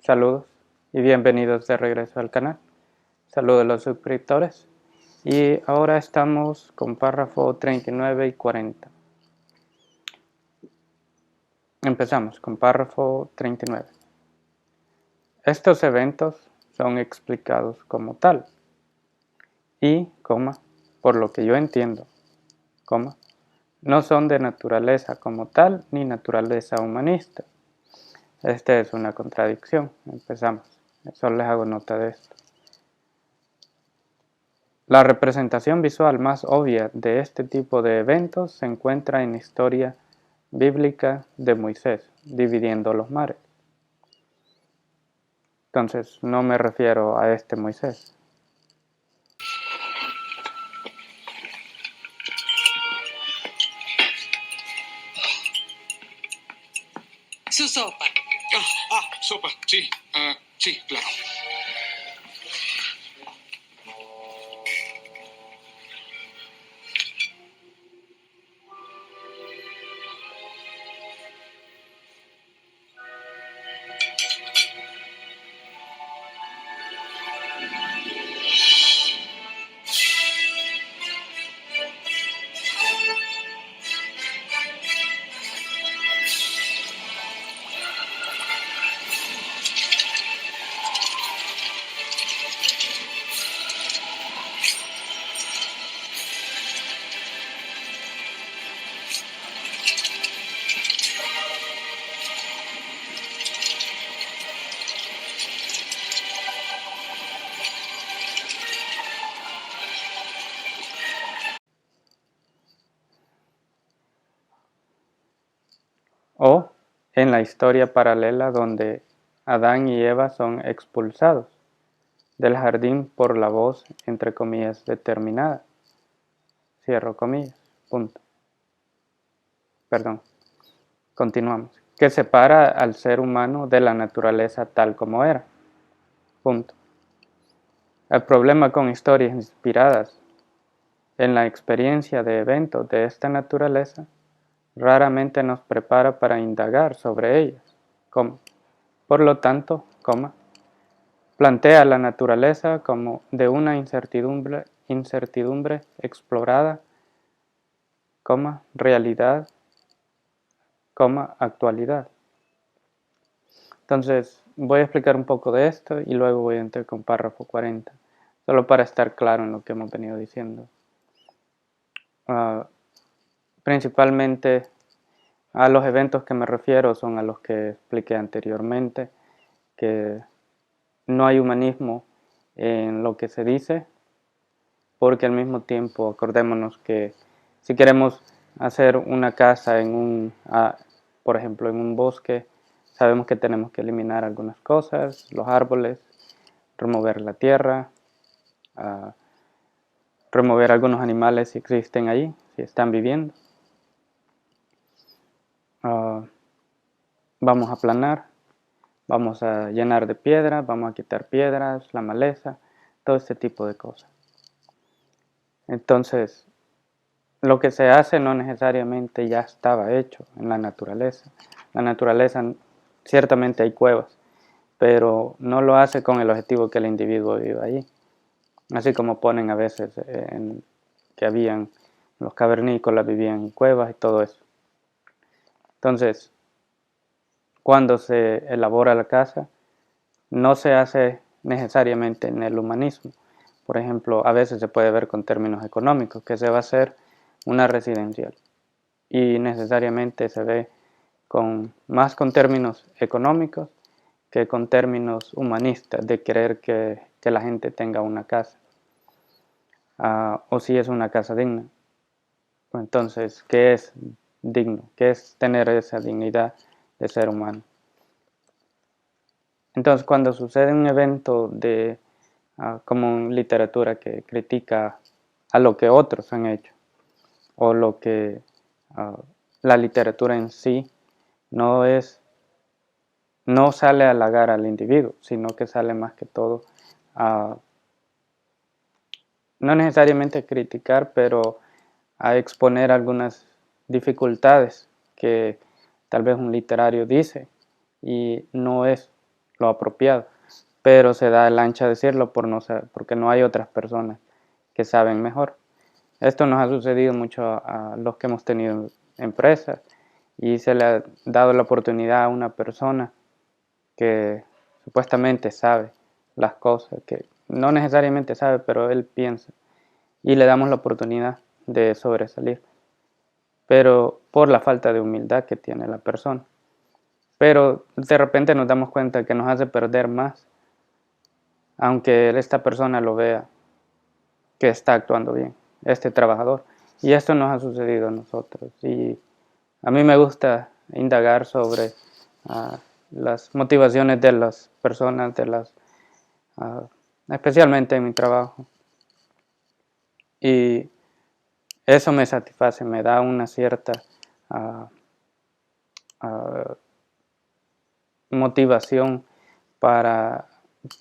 Saludos y bienvenidos de regreso al canal. Saludos a los suscriptores. Y ahora estamos con párrafo 39 y 40. Empezamos con párrafo 39. Estos eventos son explicados como tal y, por lo que yo entiendo, no son de naturaleza como tal ni naturaleza humanista. Esta es una contradicción. Empezamos. Solo les hago nota de esto. La representación visual más obvia de este tipo de eventos se encuentra en la historia bíblica de Moisés, dividiendo los mares. Entonces, no me refiero a este Moisés. Su sopa. Sopa, sí. Sí, claro. O en la historia paralela donde Adán y Eva son expulsados del jardín por la voz, entre comillas, determinada. Cierro comillas. Punto. Perdón. Continuamos. Que separa al ser humano de la naturaleza tal como era. Punto. El problema con historias inspiradas en la experiencia de eventos de esta naturaleza raramente nos prepara para indagar sobre ellas. Por lo tanto, plantea la naturaleza como de una incertidumbre explorada, realidad, actualidad. Entonces, voy a explicar un poco de esto y luego voy a entrar con párrafo 40, solo para estar claro en lo que hemos venido diciendo. Principalmente a los eventos que me refiero son a los que expliqué anteriormente, que no hay humanismo en lo que se dice, porque al mismo tiempo acordémonos que si queremos hacer una casa por ejemplo, en un bosque, sabemos que tenemos que eliminar algunas cosas, los árboles, remover la tierra, remover algunos animales si existen ahí, si están viviendo. Vamos a aplanar, vamos a llenar de piedras, vamos a quitar piedras, la maleza, todo este tipo de cosas. Entonces, lo que se hace no necesariamente ya estaba hecho en la naturaleza. La naturaleza, ciertamente hay cuevas, pero no lo hace con el objetivo que el individuo viva ahí. Así como ponen a veces que habían los cavernícolas, vivían en cuevas y todo eso. Entonces, cuando se elabora la casa, no se hace necesariamente en el humanismo. Por ejemplo, a veces se puede ver con términos económicos, que se va a hacer una residencial. Y necesariamente se ve más con términos económicos que con términos humanistas, de querer que la gente tenga una casa. O si es una casa digna. Entonces, ¿qué es digno? ¿Qué es tener esa dignidad de ser humano? Entonces, cuando sucede un evento como en literatura que critica a lo que otros han hecho, o lo que la literatura en sí no sale a halagar al individuo, sino que sale más que todo a, no necesariamente a criticar, pero a exponer algunas dificultades que tal vez un literario dice y no es lo apropiado, pero se da el ancha a decirlo porque no hay otras personas que saben mejor. Esto nos ha sucedido mucho a los que hemos tenido empresas y se le ha dado la oportunidad a una persona que supuestamente sabe las cosas, que no necesariamente sabe, pero él piensa, y le damos la oportunidad de sobresalir, pero por la falta de humildad que tiene la persona. Pero de repente nos damos cuenta que nos hace perder más, aunque esta persona lo vea que está actuando bien, este trabajador. Y esto nos ha sucedido a nosotros. Y a mí me gusta indagar sobre las motivaciones de las personas, especialmente en mi trabajo. Y eso me satisface, me da una cierta motivación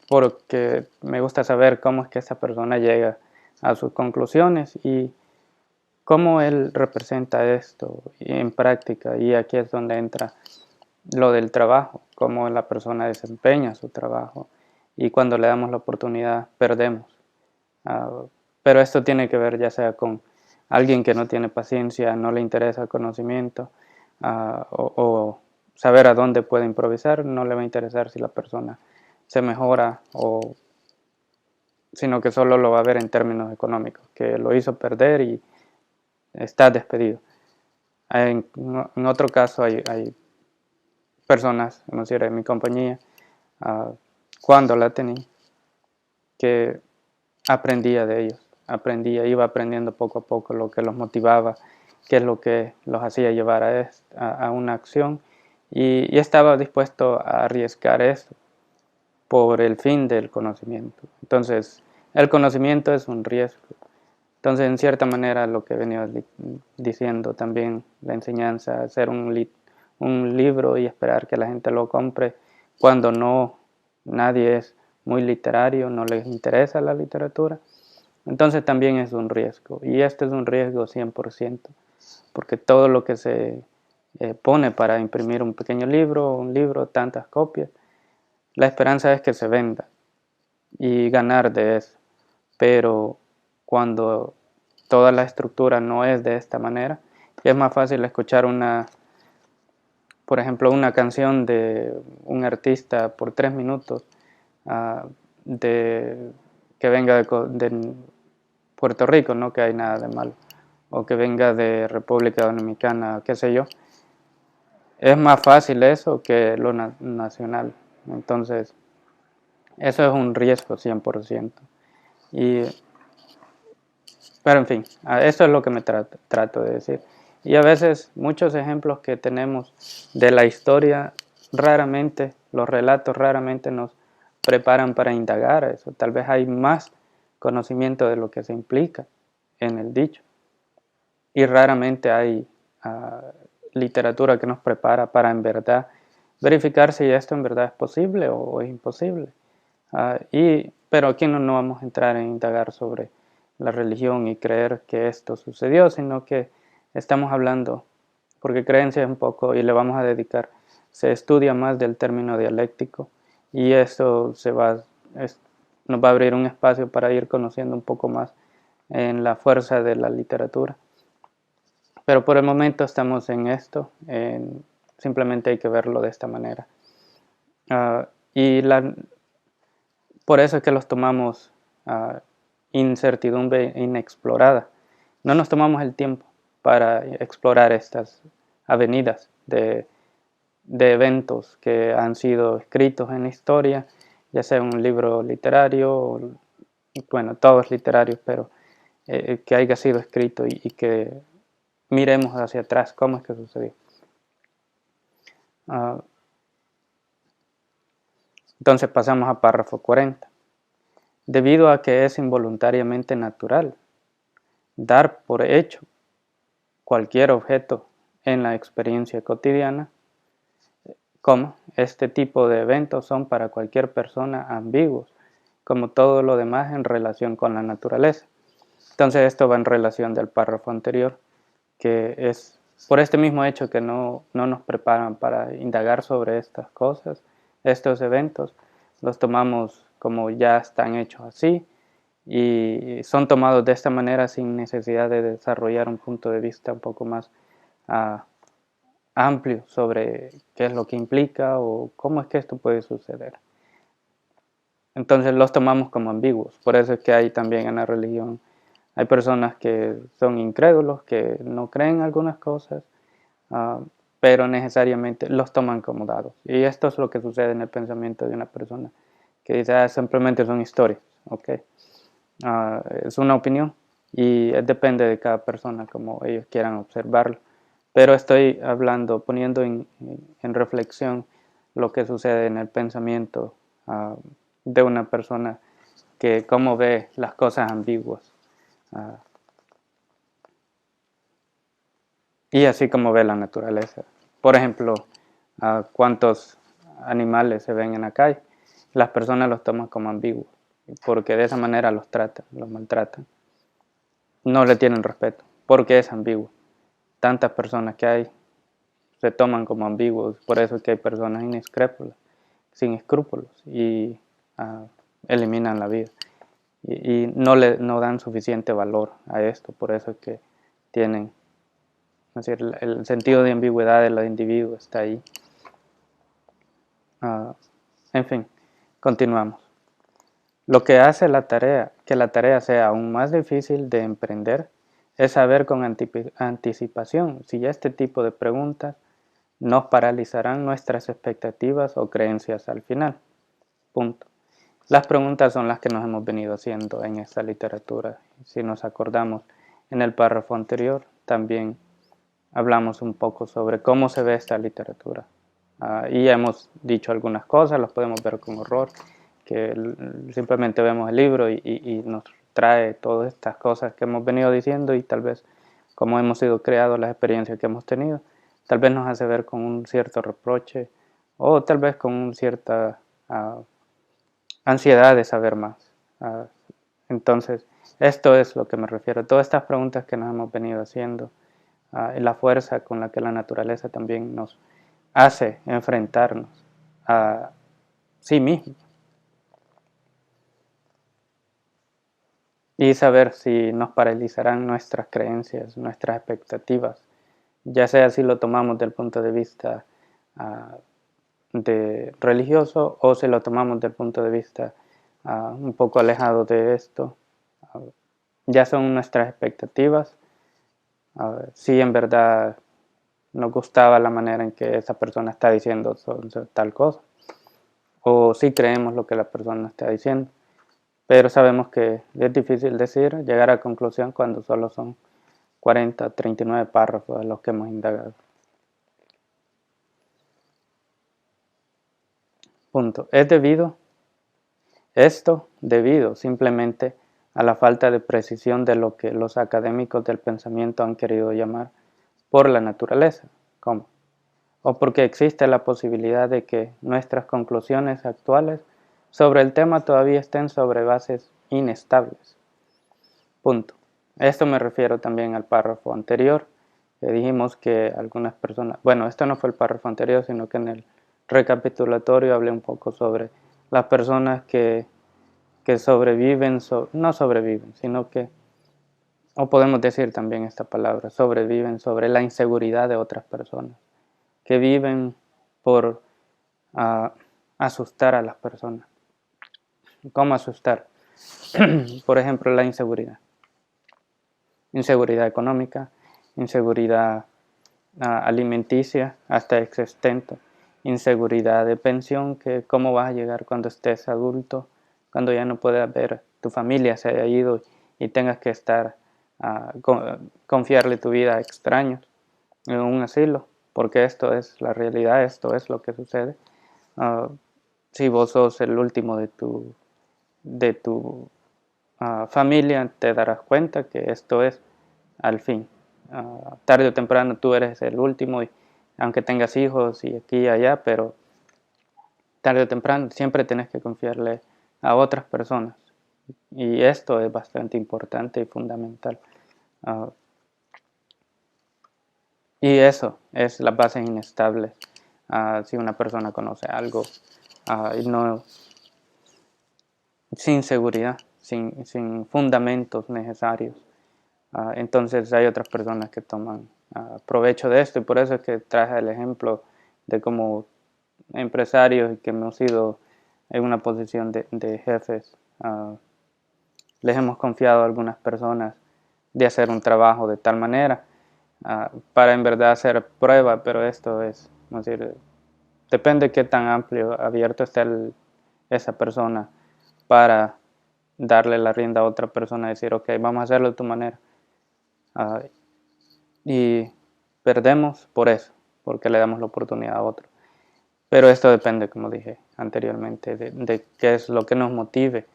porque me gusta saber cómo es que esa persona llega a sus conclusiones y cómo él representa esto en práctica. Y aquí es donde entra lo del trabajo, cómo la persona desempeña su trabajo y cuando le damos la oportunidad perdemos. Pero esto tiene que ver ya sea con alguien que no tiene paciencia, no le interesa el conocimiento o saber a dónde puede improvisar, no le va a interesar si la persona se mejora sino que solo lo va a ver en términos económicos, que lo hizo perder y está despedido. En otro caso hay personas, no sé, en mi compañía, cuando la tenía, que aprendía de ellos, iba aprendiendo poco a poco lo que los motivaba, qué es lo que los hacía llevar a una acción y estaba dispuesto a arriesgar eso por el fin del conocimiento. Entonces, el conocimiento es un riesgo. Entonces, en cierta manera, lo que he venido diciendo también, la enseñanza, hacer un libro y esperar que la gente lo compre cuando nadie es muy literario, no les interesa la literatura, entonces también es un riesgo. Y este es un riesgo 100%, porque todo lo que se pone para imprimir un pequeño libro, tantas copias, la esperanza es que se venda y ganar de eso. Pero cuando toda la estructura no es de esta manera, es más fácil escuchar por ejemplo, una canción de un artista por 3 minutos que venga de Puerto Rico, no que hay nada de malo, o que venga de República Dominicana, qué sé yo. Es más fácil eso que lo nacional. Entonces, eso es un riesgo 100%. Pero en fin, eso es lo que me trato de decir. Y a veces muchos ejemplos que tenemos de la historia, los relatos raramente nos preparan para indagar eso. Tal vez hay más conocimiento de lo que se implica en el dicho. Y raramente hay literatura que nos prepara para en verdad verificar si esto en verdad es posible o es imposible. Pero aquí no vamos a entrar en indagar sobre la religión y creer que esto sucedió, sino que estamos hablando, porque creencia es un poco, y le vamos a dedicar, se estudia más del término dialéctico y eso nos va a abrir un espacio para ir conociendo un poco más en la fuerza de la literatura. Pero por el momento estamos en esto, simplemente hay que verlo de esta manera. Y por eso es que los tomamos incertidumbre inexplorada. No nos tomamos el tiempo para explorar estas avenidas de eventos que han sido escritos en la historia, ya sea un libro literario, bueno, todos literarios, pero que haya sido escrito y que miremos hacia atrás cómo es que sucedió. Entonces pasamos a párrafo 40. Debido a que es involuntariamente natural dar por hecho cualquier objeto en la experiencia cotidiana, como este tipo de eventos son para cualquier persona ambiguos, como todo lo demás en relación con la naturaleza. Entonces esto va en relación del párrafo anterior, que es por este mismo hecho que no nos preparan para indagar sobre estas cosas, estos eventos, los tomamos como ya están hechos así y son tomados de esta manera sin necesidad de desarrollar un punto de vista un poco más amplio sobre qué es lo que implica o cómo es que esto puede suceder. Entonces los tomamos como ambiguos. Por eso es que hay también en la religión, hay personas que son incrédulos, que no creen algunas cosas, pero necesariamente los toman como dados. Y esto es lo que sucede en el pensamiento de una persona que dice, simplemente son historias, ¿ok? Es una opinión y depende de cada persona como ellos quieran observarlo. Pero estoy hablando, poniendo en reflexión lo que sucede en el pensamiento de una persona que cómo ve las cosas ambiguas. Y así como ve la naturaleza. Por ejemplo, cuántos animales se ven en la calle. Las personas los toman como ambiguos, porque de esa manera los tratan, los maltratan. No le tienen respeto, porque es ambiguo. Tantas personas que hay se toman como ambiguos, por eso es que hay personas sin escrúpulos, y eliminan la vida. Y no dan suficiente valor a esto, por eso es que tienen, es decir, el sentido de ambigüedad del individuo está ahí. En fin, continuamos. Lo que hace que la tarea sea aún más difícil de emprender es saber con anticipación si este tipo de preguntas nos paralizarán nuestras expectativas o creencias al final. Punto. Las preguntas son las que nos hemos venido haciendo en esta literatura. Si nos acordamos, en el párrafo anterior también hablamos un poco sobre cómo se ve esta literatura. Y hemos dicho algunas cosas, las podemos ver con horror, que simplemente vemos el libro y nos trae todas estas cosas que hemos venido diciendo y tal vez como hemos sido creados, las experiencias que hemos tenido, tal vez nos hace ver con un cierto reproche o tal vez con una cierta ansiedad de saber más. Entonces, esto es lo que me refiero. Todas estas preguntas que nos hemos venido haciendo, la fuerza con la que la naturaleza también nos hace enfrentarnos a sí mismo y saber si nos paralizarán nuestras creencias, nuestras expectativas, ya sea si lo tomamos del punto de vista de religioso o si lo tomamos del punto de vista un poco alejado de esto. Ya son nuestras expectativas. Si en verdad nos gustaba la manera en que esa persona está diciendo tal cosa, o si creemos lo que la persona está diciendo, pero sabemos que es difícil llegar a conclusión cuando solo son 40, 39 párrafos de los que hemos indagado. Punto. Esto debido simplemente a la falta de precisión de lo que los académicos del pensamiento han querido llamar por la naturaleza, ¿cómo? O porque existe la posibilidad de que nuestras conclusiones actuales sobre el tema todavía estén sobre bases inestables. Punto. Esto me refiero también al párrafo anterior, que dijimos que algunas personas, bueno, esto no fue el párrafo anterior, sino que en el recapitulatorio hablé un poco sobre las personas que sobreviven, no sobreviven, sino que, o podemos decir también esta palabra, sobreviven sobre la inseguridad de otras personas, que viven por asustar a las personas. ¿Cómo asustar? Por ejemplo, la inseguridad. Inseguridad económica, inseguridad alimenticia hasta existente, inseguridad de pensión, que cómo vas a llegar cuando estés adulto, cuando ya no puedas ver tu familia se haya ido y tengas que estar confiarle tu vida a extraños en un asilo, porque esto es la realidad, esto es lo que sucede. si vos sos el último de tu familia, te darás cuenta que esto es al fin. Tarde o temprano tú eres el último, y aunque tengas hijos y aquí y allá, pero tarde o temprano siempre tienes que confiarle a otras personas. Y esto es bastante importante y fundamental. Y eso es las bases inestables. Si una persona conoce algo y no, sin seguridad, sin fundamentos necesarios, entonces hay otras personas que toman provecho de esto, y por eso es que traje el ejemplo de cómo empresarios que hemos sido en una posición de jefes, les hemos confiado a algunas personas de hacer un trabajo de tal manera para en verdad hacer prueba, pero esto es, decir, depende de qué tan amplio, abierto esté esa persona para darle la rienda a otra persona y decir, ok, vamos a hacerlo de tu manera. Y perdemos por eso, porque le damos la oportunidad a otro. Pero esto depende, como dije anteriormente, de qué es lo que nos motive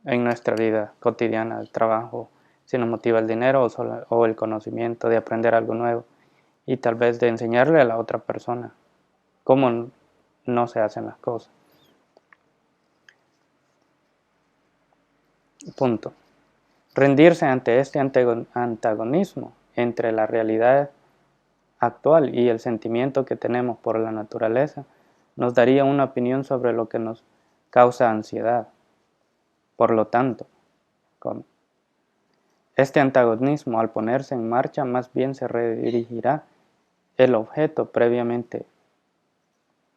en nuestra vida cotidiana, el trabajo, si nos motiva el dinero o el conocimiento de aprender algo nuevo, y tal vez de enseñarle a la otra persona cómo no se hacen las cosas. Punto. Rendirse ante este antagonismo entre la realidad actual y el sentimiento que tenemos por la naturaleza nos daría una opinión sobre lo que nos causa ansiedad. Por lo tanto, este antagonismo, al ponerse en marcha, más bien se redirigirá el objeto previamente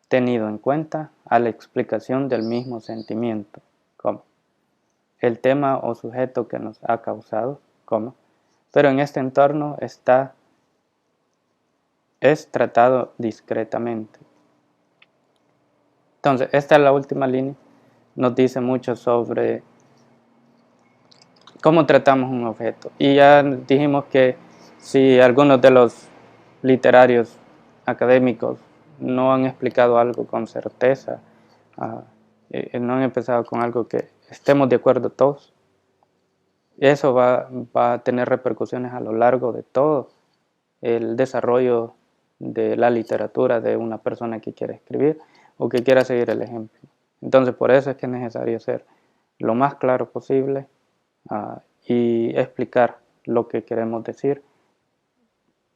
tenido en cuenta a la explicación del mismo sentimiento, como el tema o sujeto que nos ha causado, pero en este entorno es tratado discretamente. Entonces, esta es la última línea, nos dice mucho sobre cómo tratamos un objeto. Y ya dijimos que si algunos de los literarios académicos no han explicado algo con certeza, no han empezado con algo que estemos de acuerdo todos, eso va a tener repercusiones a lo largo de todo el desarrollo de la literatura de una persona que quiere escribir o que quiera seguir el ejemplo. Entonces, por eso es que es necesario ser lo más claro posible y explicar lo que queremos decir,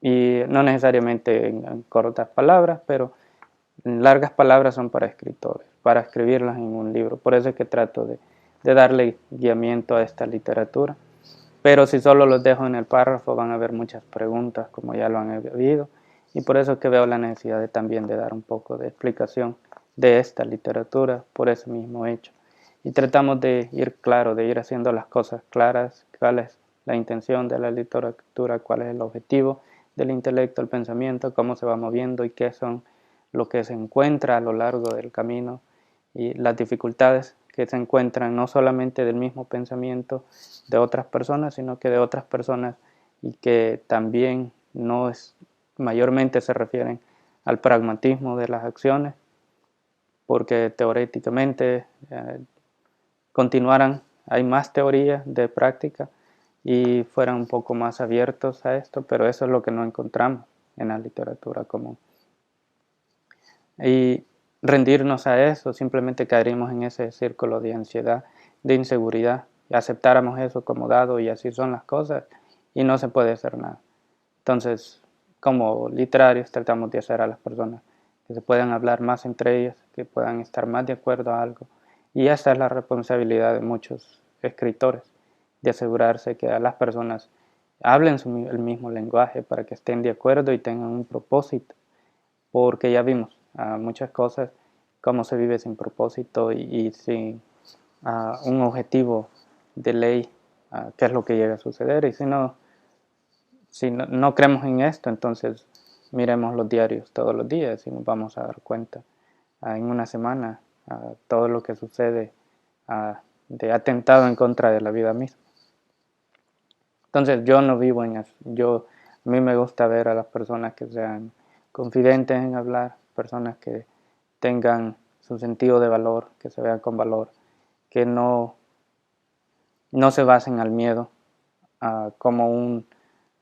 y no necesariamente en cortas palabras, pero largas palabras son para escritores, para escribirlas en un libro. Por eso es que trato de darle guiamiento a esta literatura. Pero si solo los dejo en el párrafo van a haber muchas preguntas, como ya lo han habido, y por eso es que veo la necesidad también de dar un poco de explicación de esta literatura por ese mismo hecho. Y tratamos de ir claro, de ir haciendo las cosas claras, cuál es la intención de la literatura, cuál es el objetivo del intelecto, el pensamiento, cómo se va moviendo y qué son lo que se encuentra a lo largo del camino, y las dificultades que se encuentran no solamente del mismo pensamiento de otras personas, sino que de otras personas, y que también mayormente se refieren al pragmatismo de las acciones, porque teóricamente hay más teoría de práctica y fueran un poco más abiertos a esto, pero eso es lo que no encontramos en la literatura común. Y rendirnos a eso, simplemente caeríamos en ese círculo de ansiedad, de inseguridad, y aceptáramos eso como dado y así son las cosas y no se puede hacer nada. Entonces, como literarios tratamos de hacer a las personas que se puedan hablar más entre ellas, que puedan estar más de acuerdo a algo, y esta es la responsabilidad de muchos escritores, de asegurarse que a las personas hablen el mismo lenguaje para que estén de acuerdo y tengan un propósito, porque ya vimos muchas cosas, cómo se vive sin propósito y sin un objetivo de ley, qué es lo que llega a suceder. Y si no creemos en esto, entonces miremos los diarios todos los días y nos vamos a dar cuenta en una semana todo lo que sucede de atentado en contra de la vida misma. Entonces yo no vivo en eso. A mí me gusta ver a las personas que sean confidentes en hablar, personas que tengan su sentido de valor, que se vean con valor, que no se basen al miedo como un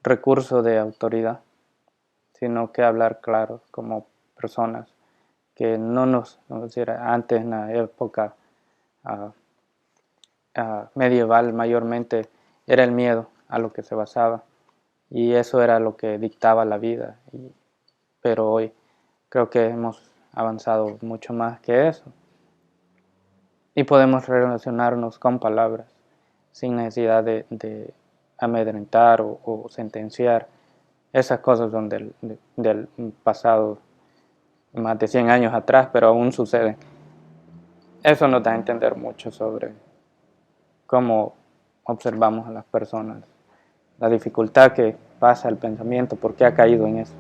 recurso de autoridad, sino que hablar claro como personas, que no nos, vamos a decir, antes en la época medieval mayormente era el miedo a lo que se basaba, y eso era lo que dictaba la vida, pero hoy creo que hemos avanzado mucho más que eso y podemos relacionarnos con palabras sin necesidad de amedrentar o sentenciar. Esas cosas son del pasado, más de 100 años atrás, pero aún suceden. Eso nos da a entender mucho sobre cómo observamos a las personas, la dificultad que pasa el pensamiento, por qué ha caído en eso.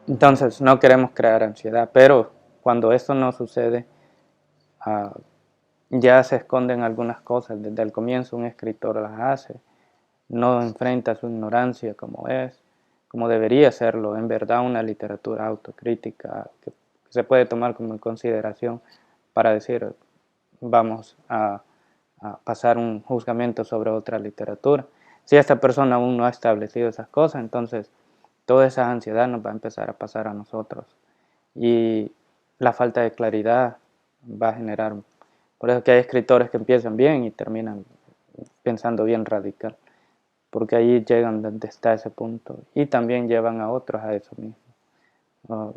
Entonces no queremos crear ansiedad, pero cuando esto no sucede, ya se esconden algunas cosas. Desde el comienzo un escritor las hace, no enfrenta su ignorancia como es, como debería serlo. En verdad, una literatura autocrítica que se puede tomar como en consideración para decir, vamos a pasar un juzgamiento sobre otra literatura. Si esta persona aún no ha establecido esas cosas, entonces toda esa ansiedad nos va a empezar a pasar a nosotros. Y la falta de claridad va a generar. Por eso que hay escritores que empiezan bien y terminan pensando bien radical, porque ahí llegan donde está ese punto y también llevan a otros a eso mismo.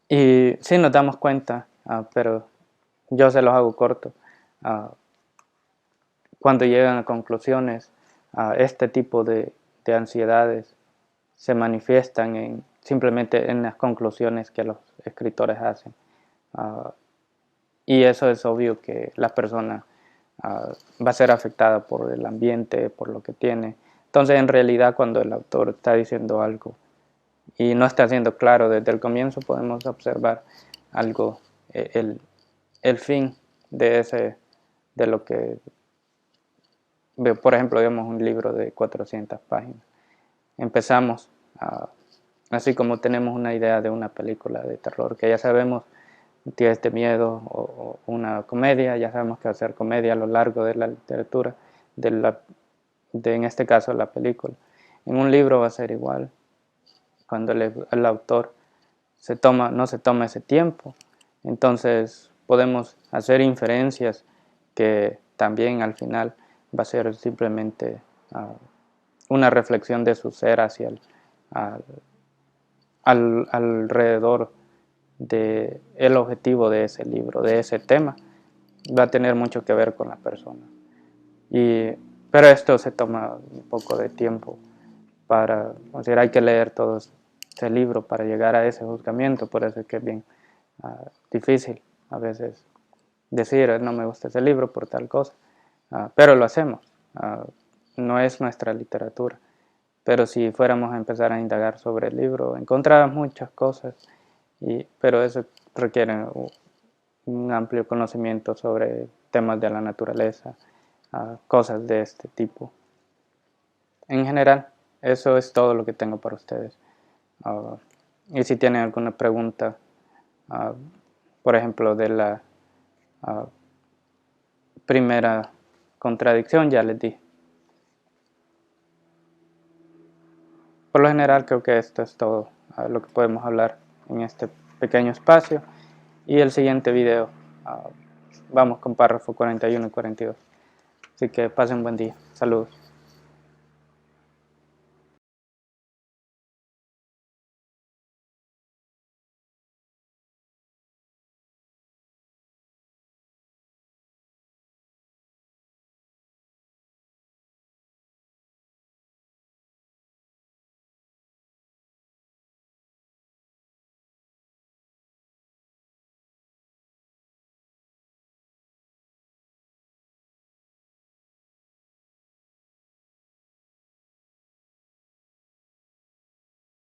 Y sí nos damos cuenta, pero yo se los hago corto. Cuando llegan a conclusiones, este tipo de ansiedades se manifiestan simplemente en las conclusiones que los escritores hacen. Y eso es obvio que la persona va a ser afectada por el ambiente, por lo que tiene. Entonces, en realidad, cuando el autor está diciendo algo y no está siendo claro desde el comienzo, podemos observar algo, el fin de lo que, por ejemplo, vemos un libro de 400 páginas. Empezamos, así como tenemos una idea de una película de terror, que ya sabemos tiene este miedo, o una comedia, ya sabemos que va a ser comedia a lo largo de la literatura, en este caso la película. En un libro va a ser igual, cuando el autor no se toma ese tiempo, entonces podemos hacer inferencias que también al final va a ser simplemente una reflexión de su ser hacia alrededor del objetivo de ese libro, de ese tema. Va a tener mucho que ver con la persona. Pero esto se toma un poco de tiempo hay que leer todo ese libro para llegar a ese juzgamiento. Por eso es que es bien difícil a veces decir no me gusta ese libro por tal cosa, pero lo hacemos. No es nuestra literatura, pero si fuéramos a empezar a indagar sobre el libro encontramos muchas cosas, pero eso requiere un amplio conocimiento sobre temas de la naturaleza, cosas de este tipo. En general, eso es todo lo que tengo para ustedes. Y si tienen alguna pregunta, por ejemplo, de la primera contradicción, ya les di. Por lo general, creo que esto es todo lo que podemos hablar en este pequeño espacio. Y el siguiente video, vamos con párrafo 41 y 42. Así que pasen buen día. Saludos.